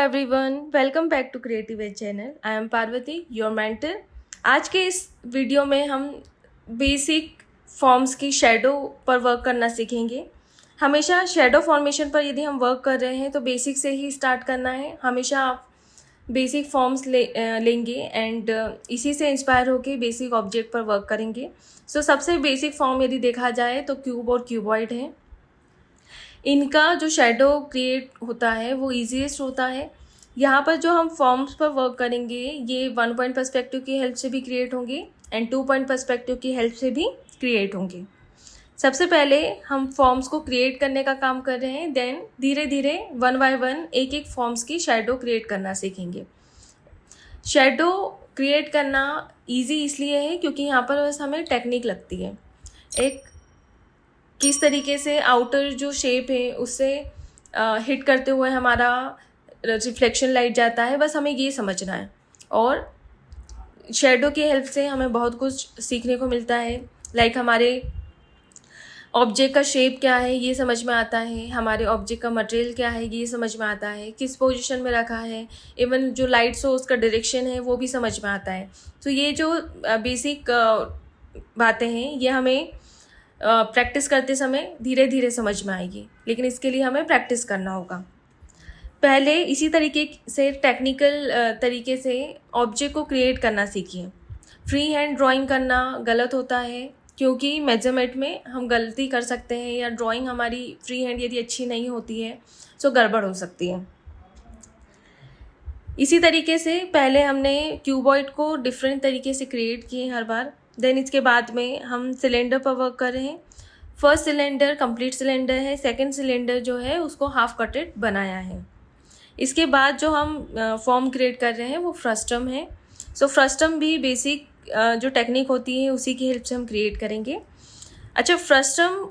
Everyone, welcome back to Creative Edge channel. I am Parvati, your mentor. आज के इस video में हम बेसिक फॉर्म्स की शेडो पर वर्क करना सीखेंगे। हमेशा शेडो फॉर्मेशन पर यदि हम वर्क कर रहे हैं तो बेसिक से ही स्टार्ट करना है। हमेशा आप बेसिक फॉर्म्स लेंगे एंड इसी से इंस्पायर होकर बेसिक ऑब्जेक्ट पर वर्क करेंगे। सबसे बेसिक फॉर्म यदि देखा जाए तो क्यूब और क्यूबॉइड है। इनका जो शेडो क्रिएट होता है वो ईजीएस्ट होता है। यहाँ पर जो हम फॉर्म्स पर वर्क करेंगे ये 1 पॉइंट पर्सपेक्टिव की हेल्प से भी क्रिएट होंगे एंड 2 पॉइंट पर्सपेक्टिव की हेल्प से भी क्रिएट होंगे। सबसे पहले हम फॉर्म्स को क्रिएट करने का काम कर रहे हैं, देन धीरे धीरे 1 बाय 1 एक एक फॉर्म्स की शेडो क्रिएट करना सीखेंगे। शेडो क्रिएट करना ईजी इसलिए है क्योंकि यहाँ पर बस हमें टेक्निक लगती है। एक किस तरीके से आउटर जो शेप है उससे हिट करते हुए हमारा रिफ्लेक्शन लाइट जाता है, बस हमें ये समझना है। और शेडो की हेल्प से हमें बहुत कुछ सीखने को मिलता है। लाइक हमारे ऑब्जेक्ट का शेप क्या है ये समझ में आता है, हमारे ऑब्जेक्ट का मटेरियल क्या है ये समझ में आता है, किस पोजीशन में रखा है, इवन जो लाइट सोर्स का डायरेक्शन है वो भी समझ में आता है। तो ये जो बेसिक बातें हैं ये हमें प्रैक्टिस करते समय धीरे धीरे समझ में आएगी, लेकिन इसके लिए हमें प्रैक्टिस करना होगा। पहले इसी तरीके से टेक्निकल तरीके से ऑब्जेक्ट को क्रिएट करना सीखिए। फ्री हैंड ड्राइंग करना गलत होता है क्योंकि मेजरमेंट में हम गलती कर सकते हैं या ड्राइंग हमारी फ्री हैंड यदि अच्छी नहीं होती है तो गड़बड़ हो सकती है। इसी तरीके से पहले हमने क्यूबॉइड को डिफरेंट तरीके से क्रिएट किए हर बार। देन इसके बाद में हम सिलेंडर पर वर्क कर रहे हैं। फर्स्ट सिलेंडर कंप्लीट सिलेंडर है, सेकंड सिलेंडर जो है उसको हाफ कटेड बनाया है। इसके बाद जो हम फॉर्म क्रिएट कर रहे हैं वो फ्रस्टम है। फ्रस्टम भी बेसिक जो टेक्निक होती है उसी की हेल्प से हम क्रिएट करेंगे। अच्छा, फ्रस्टम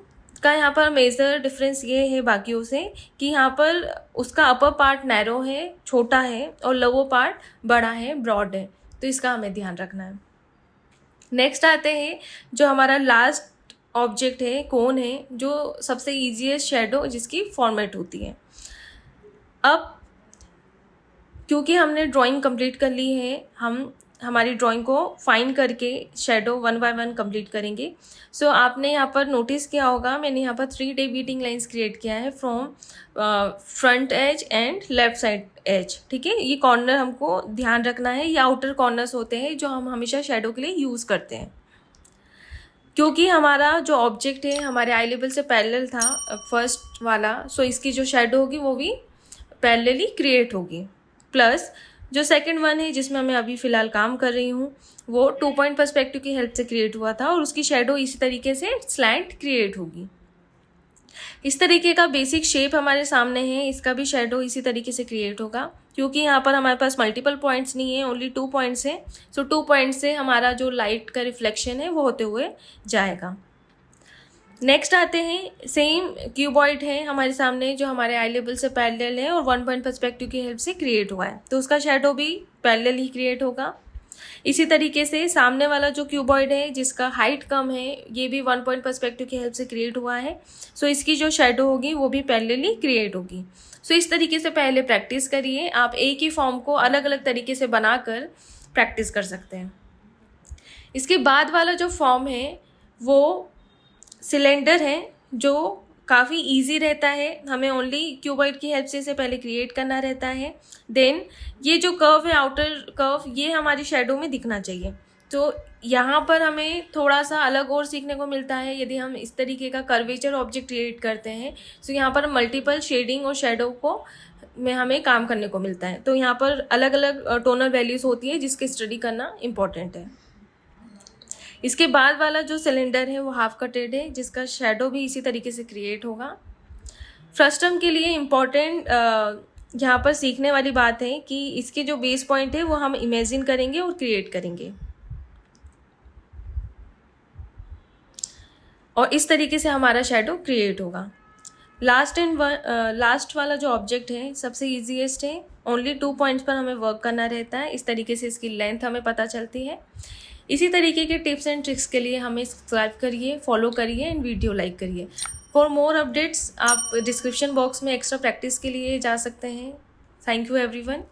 का यहाँ पर मेजर डिफरेंस ये है बाकियों से कि यहाँ पर उसका अपर पार्ट नैरो है, छोटा है, और लोअर पार्ट बड़ा है, ब्रॉड है। तो इसका हमें ध्यान रखना है। नेक्स्ट आते हैं जो हमारा लास्ट ऑब्जेक्ट है, कोन है, जो सबसे ईजीएस्ट शेडो जिसकी फॉर्मेट होती है। अब क्योंकि हमने ड्राइंग कंप्लीट कर ली है, हम हमारी ड्राइंग को फाइन करके शेडो 1 बाय 1 कंप्लीट करेंगे। आपने यहाँ पर नोटिस किया होगा मैंने यहाँ पर 3 डेविएटिंग लाइंस क्रिएट किया है from front edge and left side edge. ठीक है, ये कॉर्नर हमको ध्यान रखना है। ये आउटर कॉर्नर्स होते हैं जो हम हमेशा शेडो के लिए यूज़ करते हैं। क्योंकि हमारा जो ऑब्जेक्ट है हमारे आई लेवल से पैरेलल था फर्स्ट वाला, इसकी जो शेडो होगी वो भी पैरेलली क्रिएट होगी। प्लस जो सेकंड वन है जिसमें मैं अभी फ़िलहाल काम कर रही हूँ वो 2 पॉइंट पर्सपेक्टिव की हेल्प से क्रिएट हुआ था और उसकी शेडो इसी तरीके से स्लैंट क्रिएट होगी। इस तरीके का बेसिक शेप हमारे सामने है, इसका भी शेडो इसी तरीके से क्रिएट होगा। क्योंकि यहाँ पर हमारे पास मल्टीपल पॉइंट्स नहीं है, ओनली 2 पॉइंट्स हैं। 2 पॉइंट्स से हमारा जो लाइट का रिफ्लेक्शन है वो होते हुए जाएगा। नेक्स्ट आते हैं, सेम क्यूबॉइड है हमारे सामने जो हमारे आई लेवल से पैरेलल है और 1 पॉइंट पर्सपेक्टिव की हेल्प से क्रिएट हुआ है, तो उसका शेडो भी पैरेलल ही क्रिएट होगा। इसी तरीके से सामने वाला जो क्यूबॉइड है जिसका हाइट कम है ये भी 1 पॉइंट पर्सपेक्टिव की हेल्प से क्रिएट हुआ है, इसकी जो शेडो होगी वो भी पैरेलली क्रिएट होगी। इस तरीके से पहले प्रैक्टिस करिए। आप एक ही फॉर्म को अलग अलग तरीके से बनाकर प्रैक्टिस कर सकते हैं। इसके बाद वाला जो फॉर्म है वो सिलेंडर है जो काफ़ी इजी रहता है। हमें ओनली क्यूबॉइड की हेल्प से इसे पहले क्रिएट करना रहता है। देन ये जो कर्व है, आउटर कर्व, ये हमारी शेडो में दिखना चाहिए। तो यहाँ पर हमें थोड़ा सा अलग और सीखने को मिलता है। यदि हम इस तरीके का कर्वेचर ऑब्जेक्ट क्रिएट करते हैं तो यहाँ पर मल्टीपल शेडिंग और शेडो को में हमें काम करने को मिलता है। तो यहाँ पर अलग अलग टोनल वैल्यूज़ होती है जिसकी स्टडी करना इम्पॉर्टेंट है। इसके बाद वाला जो सिलेंडर है वो हाफ कटेड है जिसका शेडो भी इसी तरीके से क्रिएट होगा। फ्रस्टम के लिए इम्पॉर्टेंट यहाँ पर सीखने वाली बात है कि इसके जो बेस पॉइंट है वो हम इमेजिन करेंगे और क्रिएट करेंगे, और इस तरीके से हमारा शेडो क्रिएट होगा। लास्ट वाला जो ऑब्जेक्ट है सबसे ईजीएस्ट है, ओनली 2 पॉइंट्स पर हमें वर्क करना रहता है। इस तरीके से इसकी लेंथ हमें पता चलती है। इसी तरीके के टिप्स एंड ट्रिक्स के लिए हमें सब्सक्राइब करिए, फॉलो करिए एंड वीडियो लाइक करिए। फॉर मोर अपडेट्स आप डिस्क्रिप्शन बॉक्स में एक्स्ट्रा प्रैक्टिस के लिए जा सकते हैं। Thank you everyone.